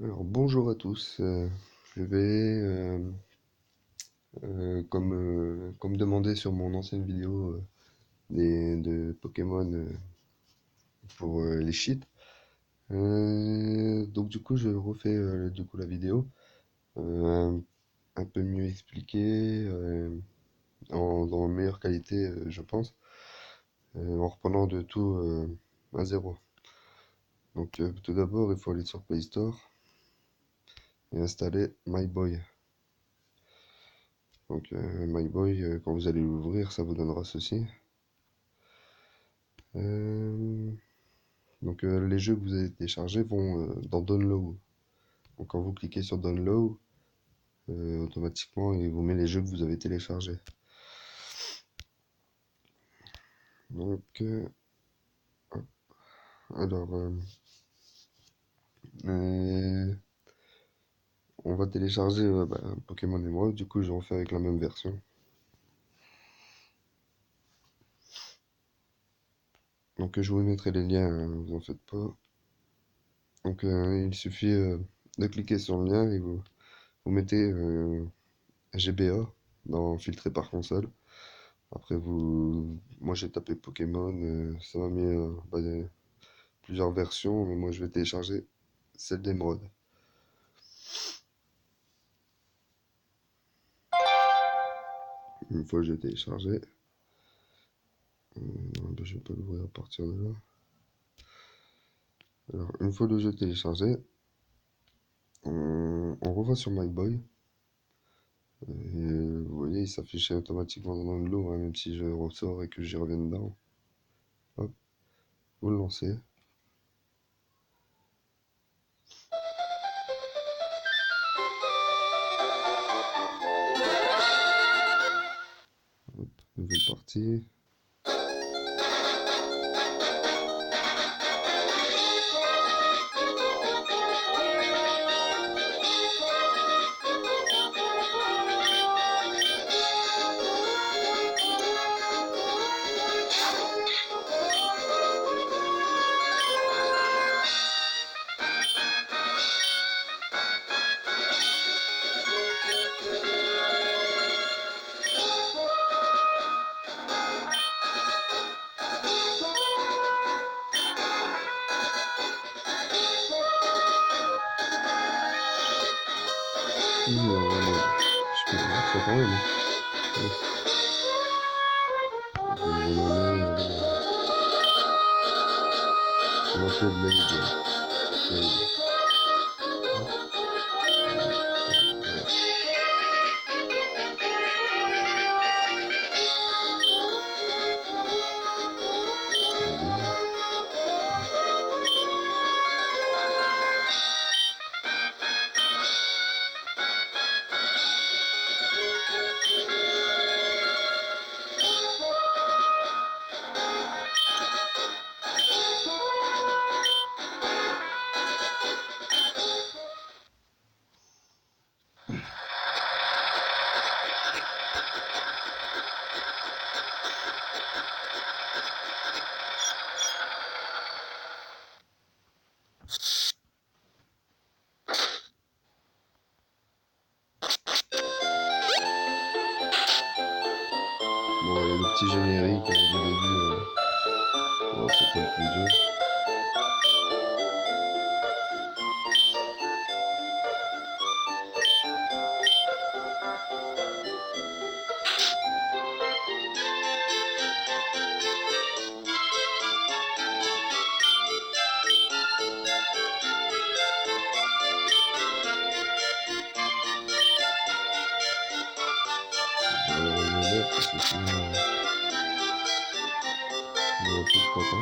Alors bonjour à tous, je vais, comme demandé sur mon ancienne vidéo de Pokémon pour les cheats, donc du coup je refais du coup la vidéo, euh, un peu mieux expliquée, dans meilleure qualité je pense, en reprenant de tout à zéro. Donc tout d'abord il faut aller sur Play Store et installer MyBoy. Donc MyBoy, quand vous allez l'ouvrir, ça vous donnera ceci. Euh, les jeux que vous avez téléchargés vont dans Download. Donc quand vous cliquez sur Download, automatiquement il vous met les jeux que vous avez téléchargés. Donc hop. alors euh, on va télécharger Pokémon Emerald. Du coup je vais en faire avec la même version. Donc je vous mettrai les liens, hein, vous en faites pas. Donc il suffit de cliquer sur le lien et vous mettez GBA dans filtrer par console. Après, moi j'ai tapé Pokémon, ça m'a mis plusieurs versions, mais moi je vais télécharger celle d'Emeraude. Une fois que j'ai téléchargé, je vais pas l'ouvrir à partir de là. Alors, une fois le jeu téléchargé, on revoit sur MyBoy. Et vous voyez, il s'affichait automatiquement dans le lot, hein, même si je ressors et que j'y reviens dedans. Hop, vous le lancez. Hop, nouvelle partie. Je peux le voir quand même, hein. Ouais. Vous en avez, ce qu'on appelle l'AID. Bon, et le petit générique du début, bon, c'est comme tout le jeu. Je vais aller revenir parce que sinon, il y a tout de papa.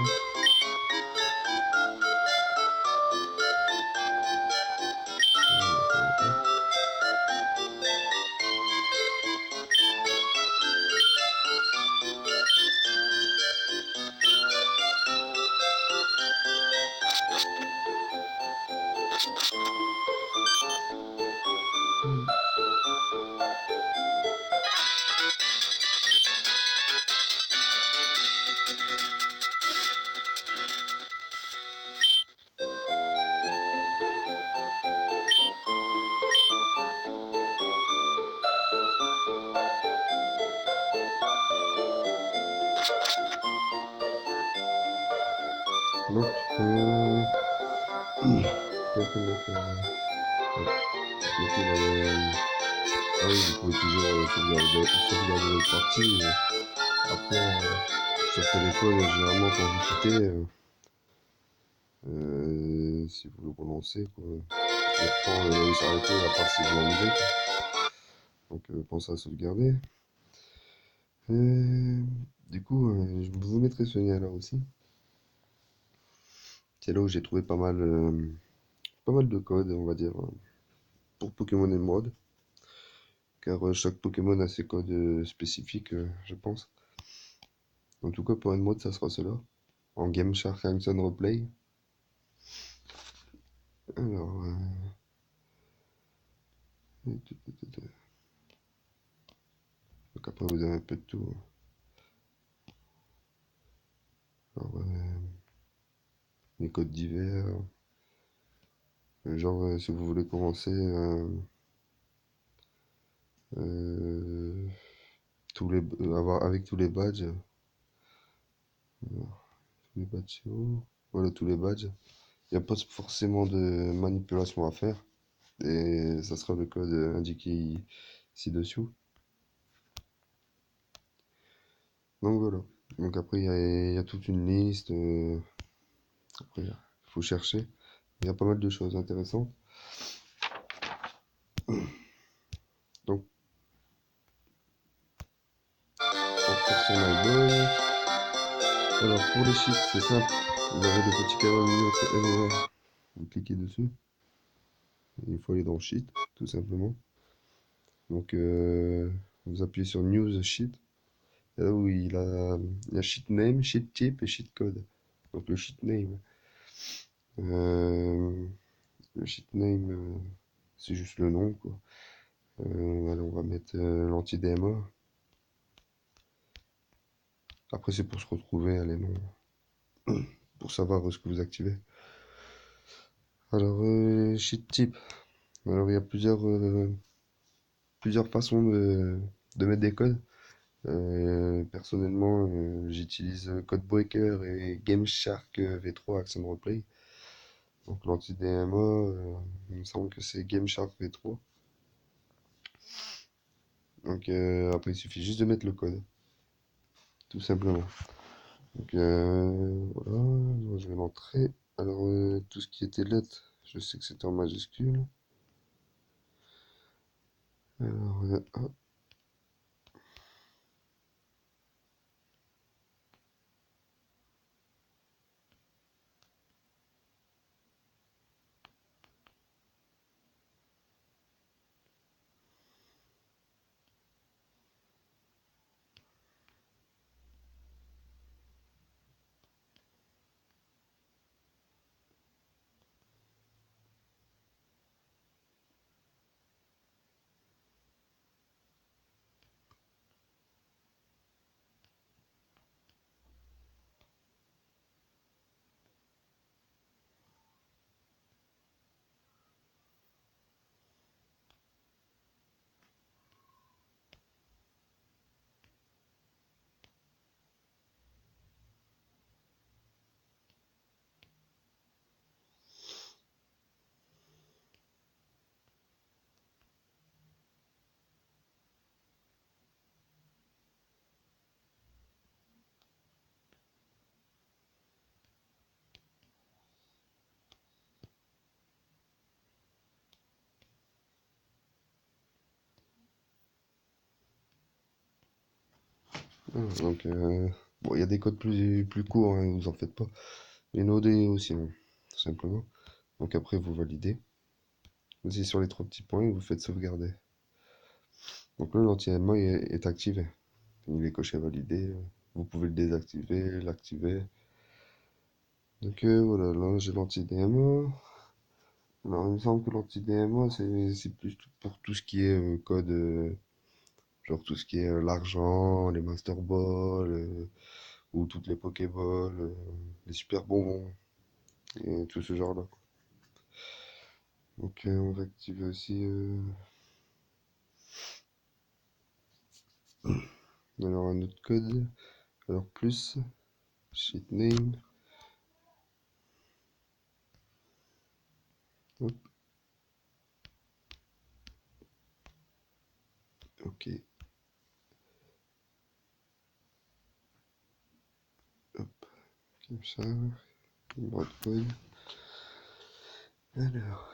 Donc, qu'est-ce qu'on va faire ouais. Donc, ah oui, vous pouvez toujours sauvegarder votre partie. Après, sur téléphone, généralement, quand vous quittez, si vous le relancez, quoi, il reprend là où il s'arrêtait, à part si vous l'enlevez, quoi. Donc, pensez à sauvegarder. Euh, du coup, je vous mettrai ce lien là aussi. C'est là où j'ai trouvé pas mal de codes, on va dire, pour Pokémon Emerald. Car chaque Pokémon a ses codes spécifiques, je pense. En tout cas, pour Emerald, ça sera cela. En Game Shark Hanson Replay. Alors, donc après, vous avez un peu de tout. Alors, les codes divers. Genre, si vous voulez commencer euh, avec tous les badges. Tous les badges, c'est où voilà, tous les badges. Il n'y a pas forcément de manipulation à faire. Et ça sera le code indiqué ci-dessous. Donc voilà. Donc après, il y a toute une liste. Après, il faut chercher. Il y a pas mal de choses intéressantes. Donc, pour faire son eyeball. Alors, pour les sheets, c'est simple. Vous avez le petit carré au milieu entre N et R. Vous cliquez dessus. Il faut aller dans Sheet, tout simplement. Donc, vous appuyez sur News Sheet. Et là où il y a Sheet Name, Sheet Type et Sheet Code. Donc, euh, le sheet name, c'est juste le nom, quoi. Allez, on va mettre l'anti-DMA. Après, c'est pour se retrouver, allez, non. Pour savoir ce que vous activez. Alors, sheet type. Alors, il y a plusieurs façons de mettre des codes. Personnellement, j'utilise Codebreaker et GameShark V3 Action Replay. Donc, l'anti-DMA, il me semble que c'est GameShark V3. Donc, après, il suffit juste de mettre le code, tout simplement. Donc voilà, moi, je vais l'entrer. Alors tout ce qui était lettres, je sais que c'était en majuscule. Alors hop. Donc bon, il y a des codes plus courts, hein, vous en faites pas. Mais nos dés aussi, hein, tout simplement. Donc après vous validez. Vous allez sur les trois petits points et vous faites sauvegarder. Donc là l'anti-MA est activé. Il est coché validé. Vous pouvez le désactiver, l'activer. Donc voilà, là j'ai l'anti-DMA. Alors il me semble que l'anti-DMA c'est plus pour tout ce qui est code. Genre tout ce qui est l'argent, les Master Balls, ou toutes les Pokéballs, les super bonbons, et tout ce genre-là. Donc on va activer aussi alors un autre code. Alors plus, sheet name. Ok, hop, comme ça, Broadcom. Alors,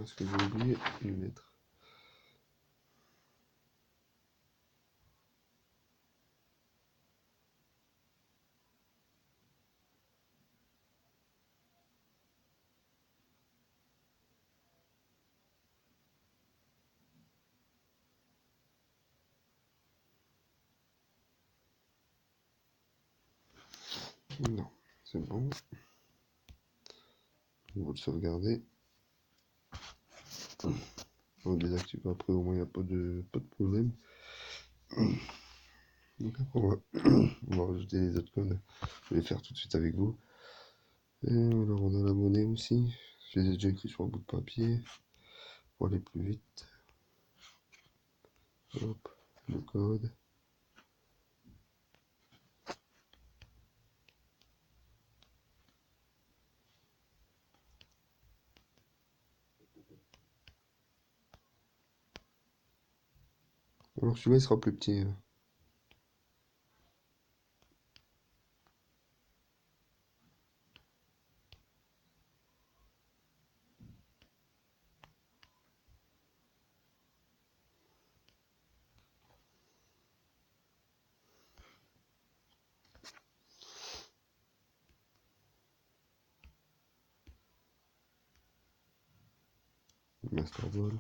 est-ce que j'ai oublié une lettre? Non, c'est bon. On va le sauvegarder. On le désactive après, au moins il n'y a pas de problème. Donc après, on va rajouter les autres codes. Je vais les faire tout de suite avec vous. Et alors on a la monnaie aussi. Je les ai déjà écrits sur un bout de papier pour aller plus vite. Hop, le code. Alors celui-là il sera plus petit, hein. Master Ball.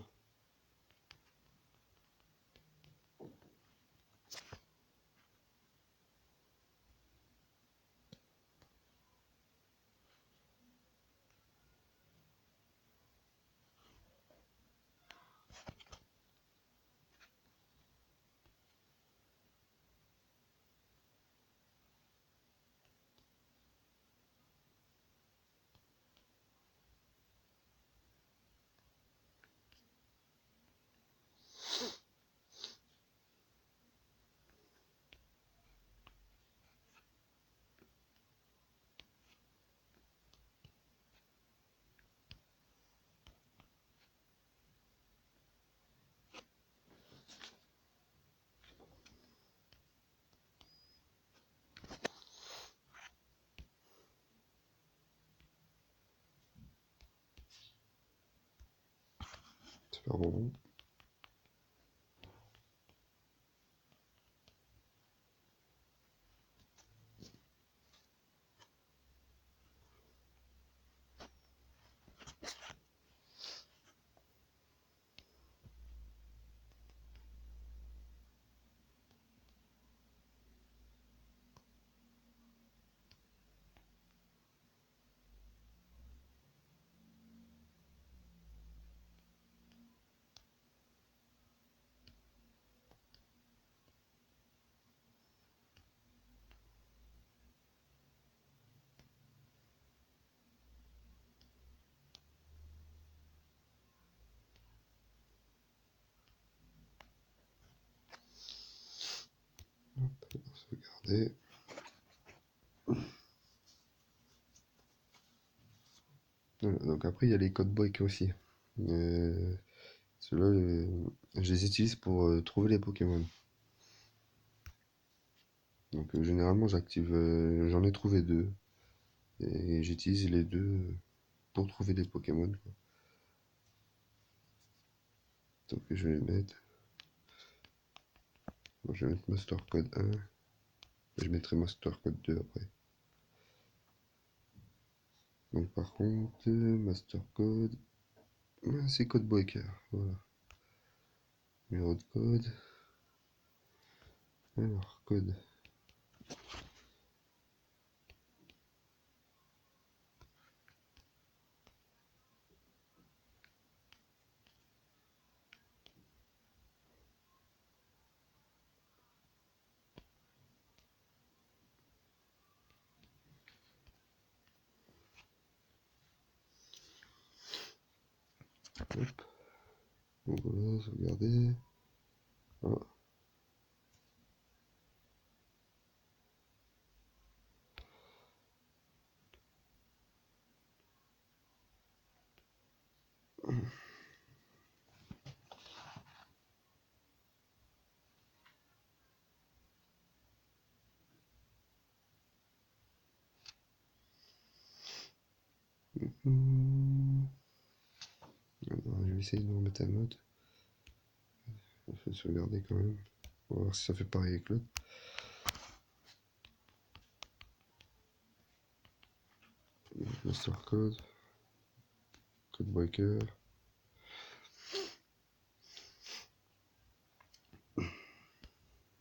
Super bonbon. Sauvegarder. Voilà, donc après il y a les codes briques aussi. Ceux-là, je les utilise pour trouver les Pokémon. Donc généralement j'active, j'en ai trouvé deux et j'utilise les deux pour trouver des Pokémon, quoi. Donc je vais mettre. Bon, je vais mettre master code 1. Je mettrai master code 2 après. Donc par contre, master code, c'est code breaker. Voilà. Numéro de code. Alors, code. Hop. Donc voilà, sauvegarder. Voilà. Alors, je vais essayer de remettre un mode. Je vais sauvegarder quand même. On va voir si ça fait pareil avec l'autre. Master code. Code breaker.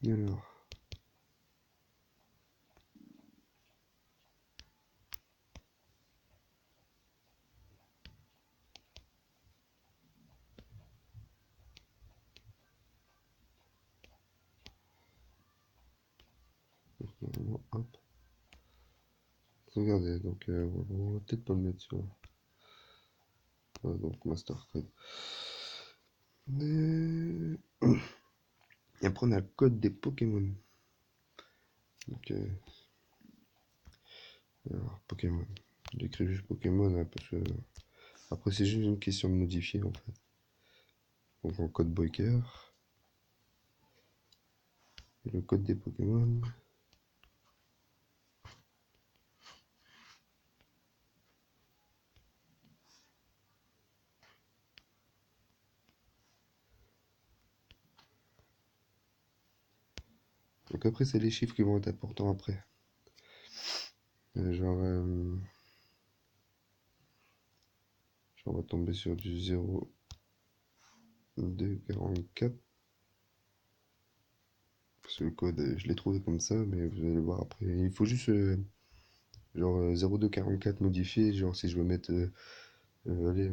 Et alors. Normalement, hop. Sauvegarder. Donc, on va peut-être pas le mettre sur. Voilà, donc, master code. Et après, on a le code des Pokémon. Donc, alors, Pokémon. J'écris juste Pokémon hein, parce que après, c'est juste une question de modifier en fait. Donc, en code breaker. Et le code des Pokémon. Donc, après, c'est les chiffres qui vont être importants après. Genre, on va tomber sur du 0, 2, 44. Parce que le code, je l'ai trouvé comme ça, mais vous allez voir après. Il faut juste, genre, 02, 44 modifié. Genre, si je veux mettre, allez,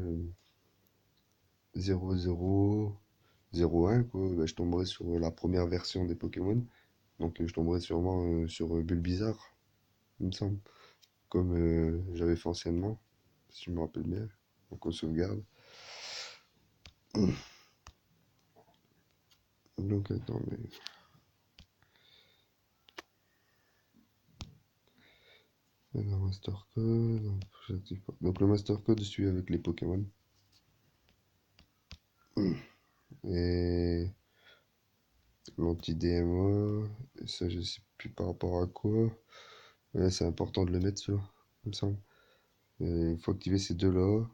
0, 0, 01, quoi, bah, je tomberai sur la première version des Pokémon. Donc, je tomberai sûrement sur Bulbizarre, il me semble. Comme j'avais fait anciennement, si je me rappelle bien. Donc, on sauvegarde. Donc, attends, mais. Alors, master code, non, j'active pas. Donc le master code, je suis avec les Pokémon. Et l'anti-DMA, et ça je sais plus par rapport à quoi. Ouais, c'est important de le mettre ça, il me semble. Et il faut activer ces deux-là.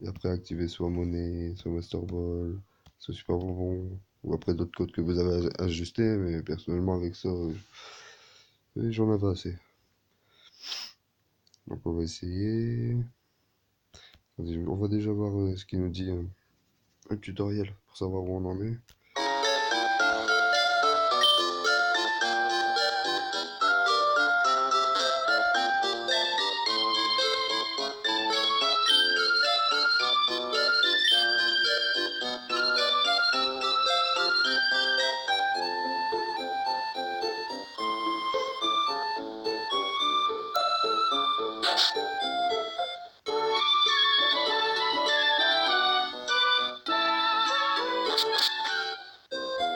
Et après activer soit monnaie, soit master ball, soit super bonbon. Ou après d'autres codes que vous avez ajustés, mais personnellement avec ça, j'en avais assez. Donc on va essayer. On va déjà voir ce qu'il nous dit un tutoriel pour savoir où on en est.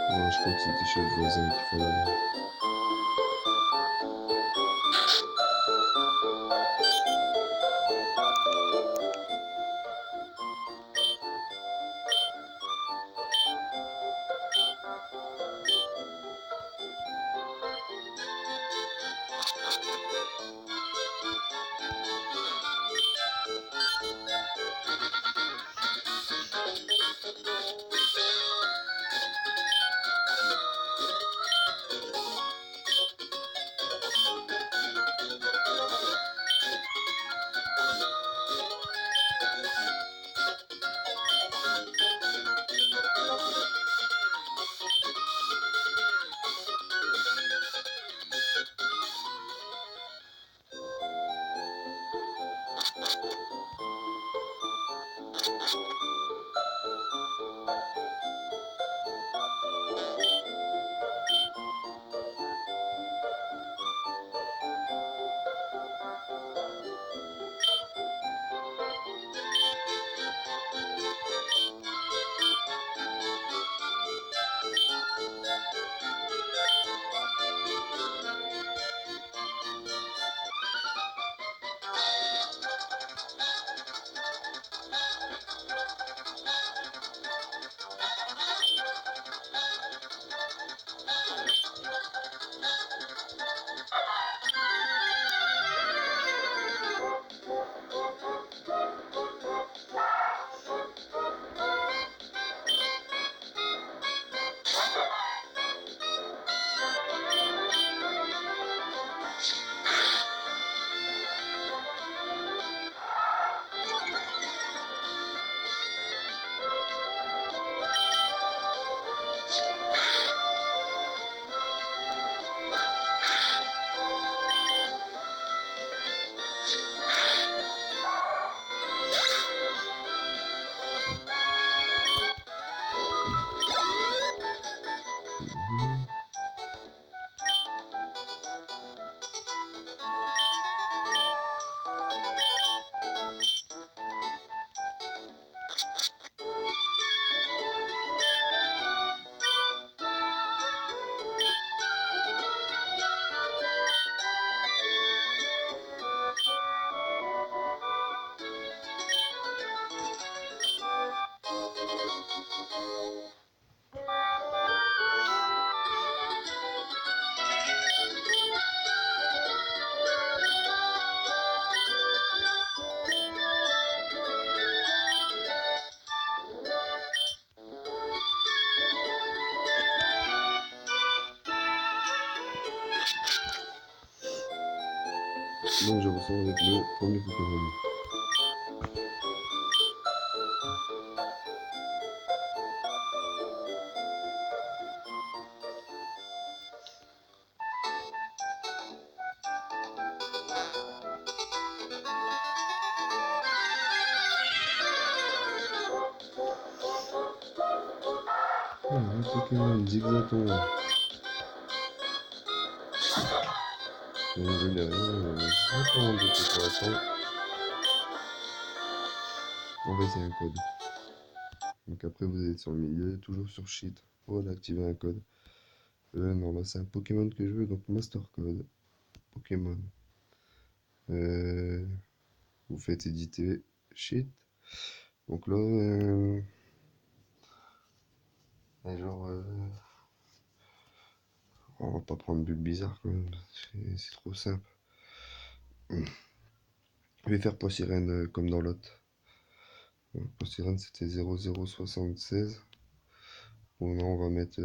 Ouais, je crois que c'était chez le voisin qu'il fallait aller. Mhm. Donc je ressens avec le premier Pokémon. Un Pokémon Zigzaton. Je n'ai rien, pas en doute pour l'instant. On va essayer un code. Donc après vous êtes sur le milieu, toujours sur Sheet. Voilà, activer un code. Non, là c'est un Pokémon que je veux, donc Master Code. Pokémon. Euh, Vous faites éditer Sheet. Donc là, genre, on va pas prendre Bulbizarre quand même. C'est trop simple. Je vais faire Poissirène comme dans l'autre. Poissirène c'était 0076. Bon, non, on va mettre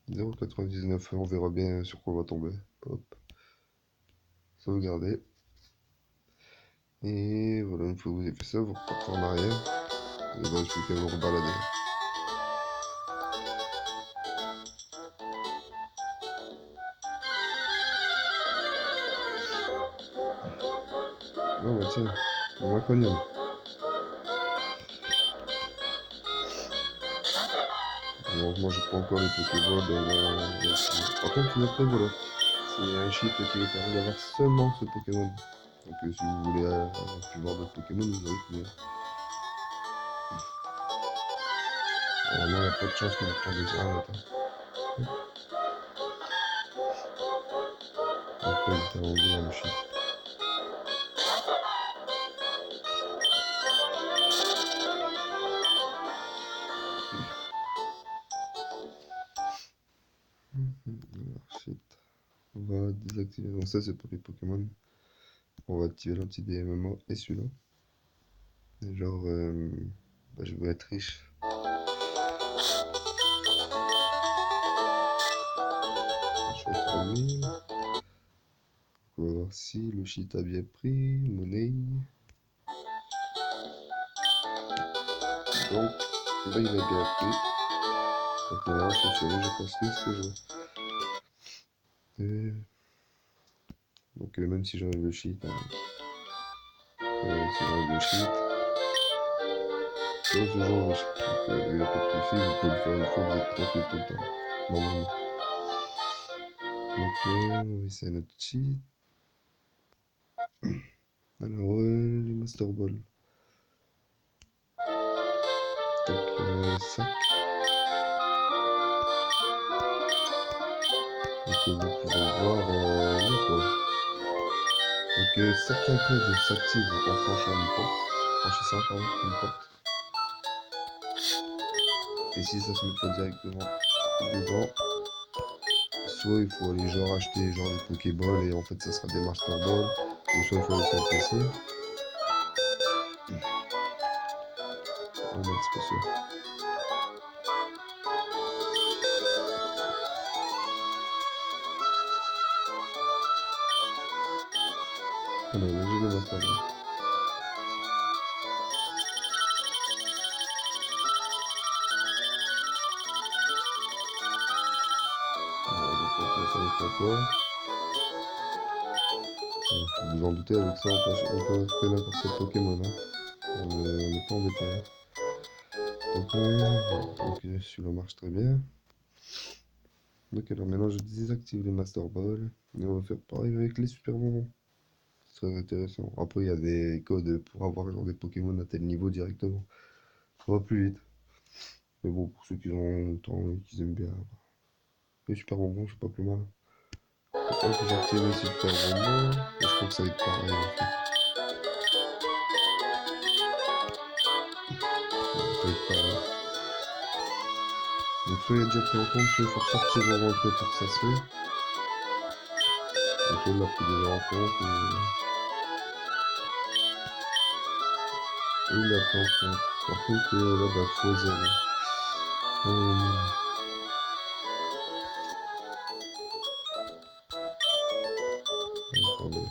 0,99. On verra bien sur quoi on va tomber. Hop, sauvegarder. Et voilà, une fois que vous avez fait ça, vous repartez en arrière. Et il ne reste plus qu'à vous rebalader. Non, bah tiens, on va Aquanium. Alors, moi je prends encore les Pokéballs. Par contre, une après, voilà. C'est un cheat qui vous permet d'avoir seulement ce Pokémon. Donc, si vous voulez plus voir d'autres Pokémon, vous aurez que. Normalement, il n'y a pas de chance que vous tombiez sur un autre. Donc, pas hésiter à enlever le cheat. Alors, cheat. On va désactiver. Donc, ça, c'est pour les Pokémon. On va activer l'anti-DMMA et celui-là. Genre, bah, je veux être riche. 000. On va voir si le shit a bien pris. Monnaie. Donc, là, il a bien pris. Donc là, je construis ce que je veux. Donc, même si j'enlève le shit, hein, si j'enlève le shit, c'est ce genre de shit. Donc, il a pas de soucis, vous pouvez le faire une fois, vous êtes tranquille tout le temps. Normalement. Donc, on va essayer notre cheat. Alors, les Master Ball. Donc, sac. Donc, vous pouvez voir, là, quoi. Donc, certains codes s'activent en franchissant une porte. Franchissant, pardon, une porte. Et si ça se met pas directement devant, soit il faut aller genre acheter genre des Pokéballs et en fait ça sera des Master Balls, ou soit il faut aller sur le PC. Oh merde, c'est pas sûr. Alors, j'ai le Master Ball. Alors, donc on passe avec la quoi. Vous vous en doutez, avec ça on peut attraper n'importe quel Pokémon. Hein. On n'est pas embêté. Hein. Donc, celui-là marche très bien. Donc alors maintenant je désactive les Master Balls et on va faire pareil avec les Super Moments. C'est très intéressant. Après il y a des codes pour avoir genre des Pokémon à tel niveau directement. Ça va plus vite. Mais bon, pour ceux qui ont le temps et qui aiment bien les Super Bonbons, c'est pas plus mal. Donc j'active les Super Bonbons et je crois que ça va être pareil en fait. Ça va être pareil. Donc soit il y a déjà pris en compte, soit il faut ressortir au rentrer pour que ça se fait. Donc on l'a pris déjà en compte et il a pris en compte. Par contre là bah faut 0. Attendez.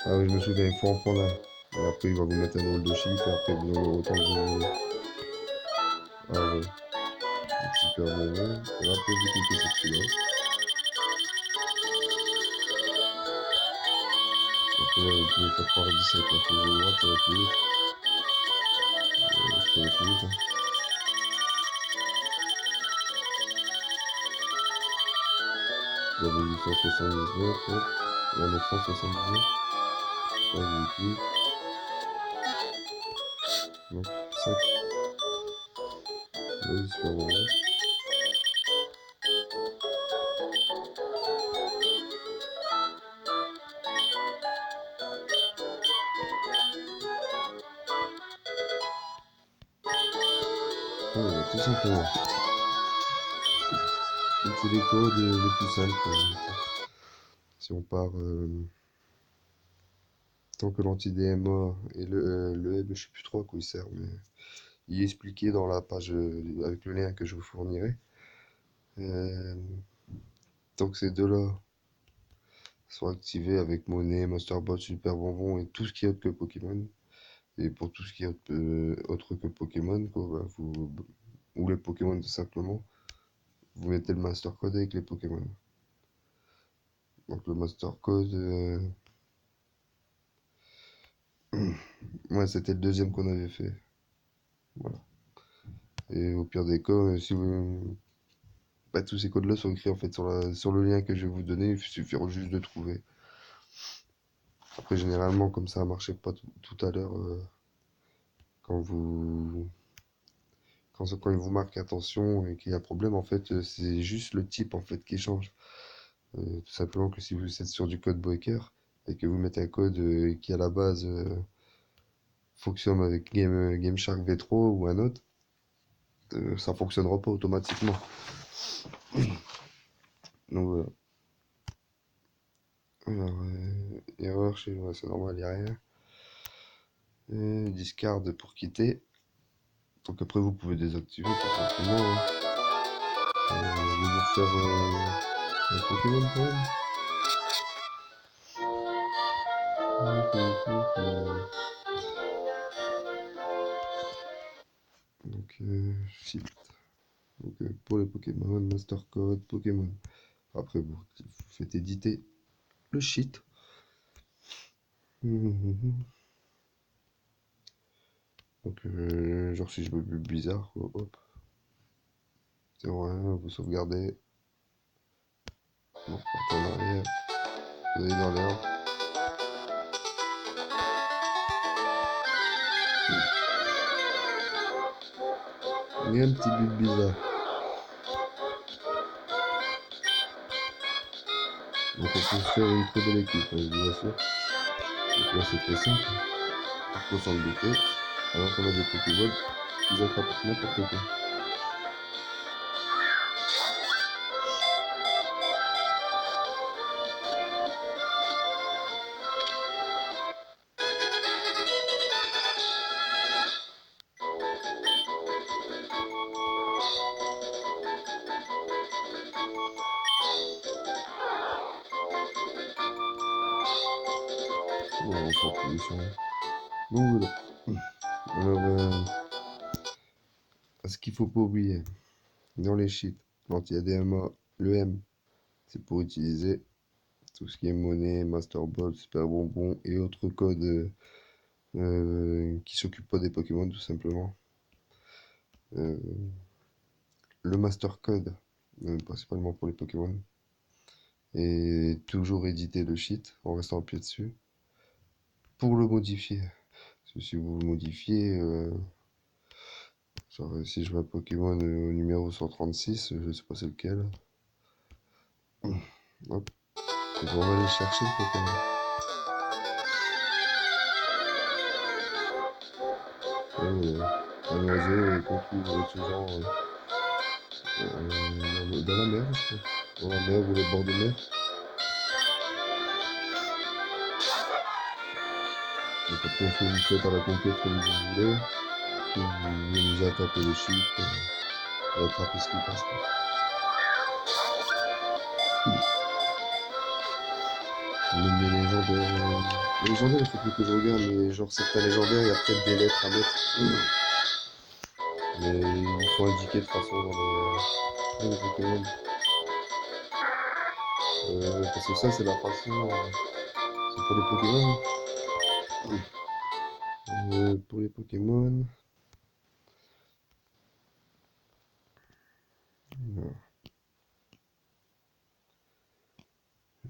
Ah oui, je me souviens, il faut en prendre un. Et après, il va vous mettre un drôle de chiffre et après, vous en aurez autant que vous voulez. Ah ouais, donc super bon. Et après, vous cliquez sur celui-là. Après, là, vous pouvez faire par 10 avec la flèche de droite, ça va plus vite. Ça va plus vite. Hein. Vous avez 879, hop. Là, 979. Là, vous cliquez. Donc, 5. Là, super bon. Voilà, tout simplement. Donc, c'est les codes les plus simples. Si on part. Tant que l'anti-DMA et le hub, je sais plus trop à quoi il sert, mais il est expliqué dans la page avec le lien que je vous fournirai. Euh, Tant que ces deux-là sont activés avec Monnaie, Master Ball, Super Bonbon et tout ce qui est autre que Pokémon, et pour tout ce qui est autre que Pokémon, quoi, bah, ou les Pokémon tout simplement, vous mettez le Master Code avec les Pokémon. Donc le Master Code, ouais, c'était le deuxième qu'on avait fait. Voilà. Et au pire des cas, si vous, bah, tous ces codes-là sont écrits en fait sur le lien que je vais vous donner, il suffira juste de trouver. Après, généralement, comme ça marchait pas tout à l'heure, quand vous, quand il vous marque attention et qu'il y a problème, en fait, c'est juste le type en fait qui change. Tout simplement que si vous êtes sur du code breaker et que vous mettez un code qui à la base fonctionne avec Game Shark V3 ou un autre, ça fonctionnera pas automatiquement. Donc voilà. Alors, erreur chez moi, c'est normal, il n'y a rien. Discard pour quitter. Donc après vous pouvez désactiver tout simplement. Hein. Je vais vous refaire Un Pokémon quand même. Donc, shit. Donc, pour les Pokémon, Master Code, Pokémon. Après, vous faites éditer le shit. Donc, genre, si je veux plus bizarre, quoi, hop, 01, vous sauvegardez. Bon, partez en arrière. Vous allez dans l'herbe. Il y a un petit but bizarre. Donc, on peut se faire une très belle équipe, hein, je vous assure. Donc là, c'est très simple. Il faut s'en douter. Alors qu'on a des Pokéballs, ils attrapent n'importe quoi. Bon, on s'en fout des champs. Donc voilà. Alors, ce qu'il faut pas oublier, dans les cheats, l'anti-ADMA, le M, c'est pour utiliser tout ce qui est monnaie, Master Ball, Super Bonbon et autres codes qui s'occupent pas des Pokémon tout simplement. Euh, le Master Code, principalement pour les Pokémon, est toujours édité le cheat en restant appuyé dessus. Pour le modifier, parce que si vous le modifiez, genre, si je veux un Pokémon au numéro 136, je sais pas c'est lequel, hop, et on va aller chercher le Pokémon. Un oiseau qu'on trouve souvent dans la mer, je crois. Dans la mer ou les bords de mer. Donc après, si vous faites à la conquête comme vous voulez, si vous voulez nous attaquer les chiffres, et attraper ce qui passe. Même les légendaires. Les légendaires, il faut plus que je regarde, mais genre certains légendaires, il y a peut-être des lettres à mettre. Mais ils sont indiqués de toute façon dans les Pokémon. Parce que ça, c'est la façon. C'est pour les Pokémon. Pour les Pokémon. Non,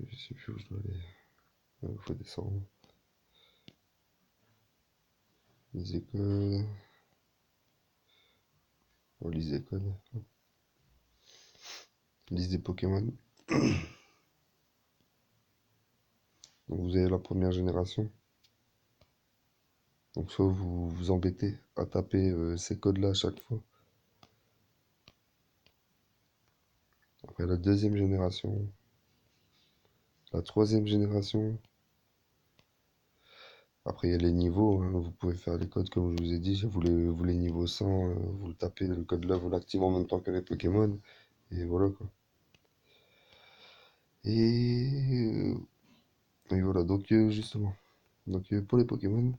je sais plus où je dois aller. Il faut descendre. Les écoles. On lise les écoles. Liste des Pokémon. Donc vous avez la première génération. Donc soit vous vous embêtez à taper ces codes-là à chaque fois. Après la deuxième génération. La troisième génération. Après il y a les niveaux, hein. Vous pouvez faire les codes comme je vous ai dit. Vous les niveaux 100, vous le tapez, le code là, vous l'activez en même temps que les Pokémon. Et voilà quoi. Et, et voilà, donc justement. Donc pour les Pokémon,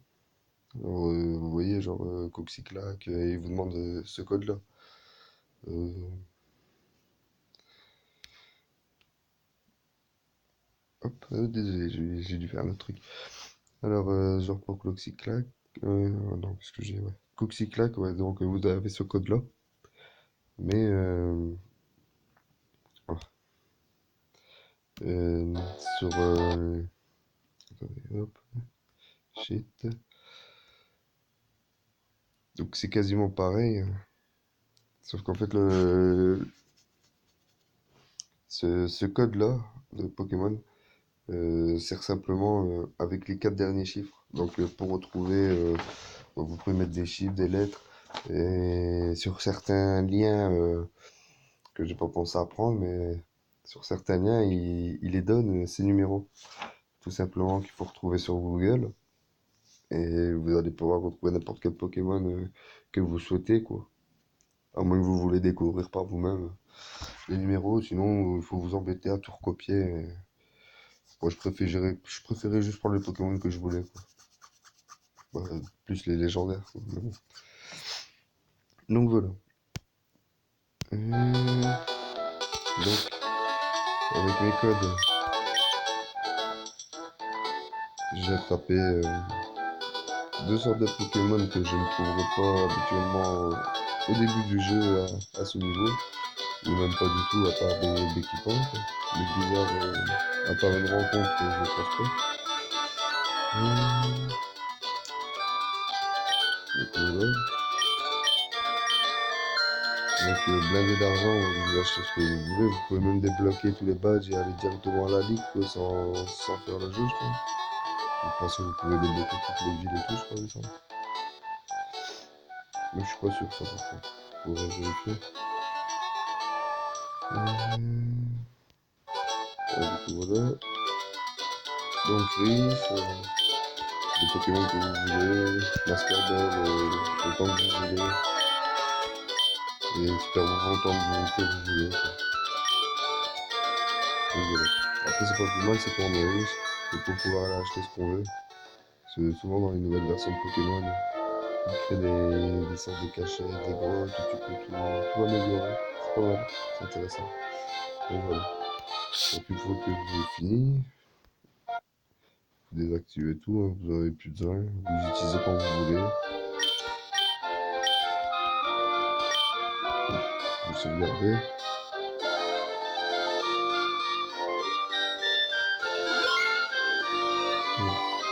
alors, vous voyez genre Coxyclac, il vous demande ce code-là. Euh, hop, désolé, j'ai dû faire un autre truc. Alors, genre pour Coxyclac, non, qu'est-ce que j'ai, ouais. Coxyclac, ouais, donc vous avez ce code-là. Mais, ah, euh, sur, attendez, hop, shit. Donc c'est quasiment pareil, hein. Sauf qu'en fait, ce code-là de Pokémon sert simplement avec les quatre derniers chiffres. Donc pour retrouver, vous pouvez mettre des chiffres, des lettres, et sur certains liens que j'ai pas pensé à prendre, mais sur certains liens, il les donne, ces numéros, tout simplement qu'il faut retrouver sur Google, et vous allez pouvoir retrouver n'importe quel Pokémon que vous souhaitez, quoi. À moins que vous voulez découvrir par vous-même. les numéros, sinon il faut vous embêter à tout recopier. Moi je préférais juste prendre les Pokémon que je voulais, quoi. Plus les légendaires, quoi, mais bon. Donc voilà. Donc avec mes codes, j'ai attrapé deux sortes de Pokémon que je ne trouverais pas habituellement au début du jeu à ce niveau, ou même pas du tout à part des équipements, quoi. Les bizarres, à part une rencontre, je pense pas. Donc voilà. Donc blindé d'argent, vous achetez ce que vous voulez, vous pouvez même débloquer tous les badges et aller directement à la ligue, quoi, sans faire le jeu, je crois. De toute façon, vous pouvez débloquer toutes les villes et tout, je crois, il me semble. Mais je suis pas sûr, ça par contre. Faudrait vérifier. Du coup, voilà. Donc, Riff, les Pokémon que vous voulez, Master Ball, autant que vous voulez, et Super Bowl autant que vous voulez, quoi. Donc, voilà. Après, c'est pas plus mal, c'est pour est riche, et pour pouvoir aller acheter ce qu'on veut. Parce que souvent, dans les nouvelles versions de Pokémon, ils créent des sortes de cachets, des grottes, où tu peux tout améliorer. C'est pas mal, c'est intéressant. Donc, voilà. Donc, une fois que vous avez fini, vous désactivez tout, hein, vous n'avez plus besoin, vous utilisez quand vous voulez, vous sauvegardez.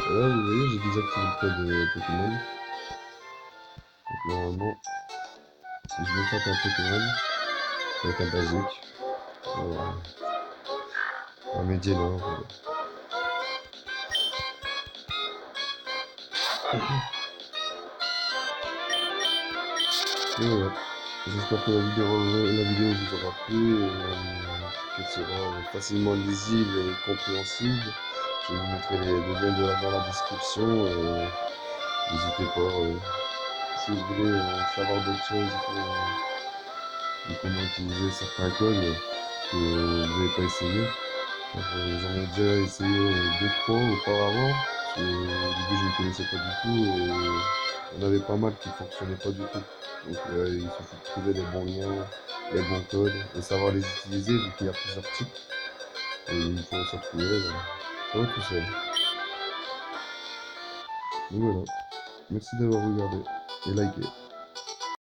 Et là, vous voyez, j'ai désactivé le code Pokémon. Donc normalement, si je me tape un Pokémon, avec un basique, un Médiénor, voilà. Et voilà. J'espère que la vidéo vous aura plu, qu'elle sera facilement lisible et compréhensible. Je vous mettrai les liens dans la description. N'hésitez pas, si vous voulez savoir d'autres choses de comment utiliser certains codes que vous n'avez pas essayé. J'en ai déjà essayé deux trois auparavant. Au début, je ne connaissais pas du tout et il y en avait pas mal qui ne fonctionnaient pas du tout. Donc il suffit de trouver les bons liens, les bons codes et savoir les utiliser vu qu'il y a plusieurs types. Et une fois se retrouver, ça va tout seul. Donc voilà. Merci d'avoir regardé et liké.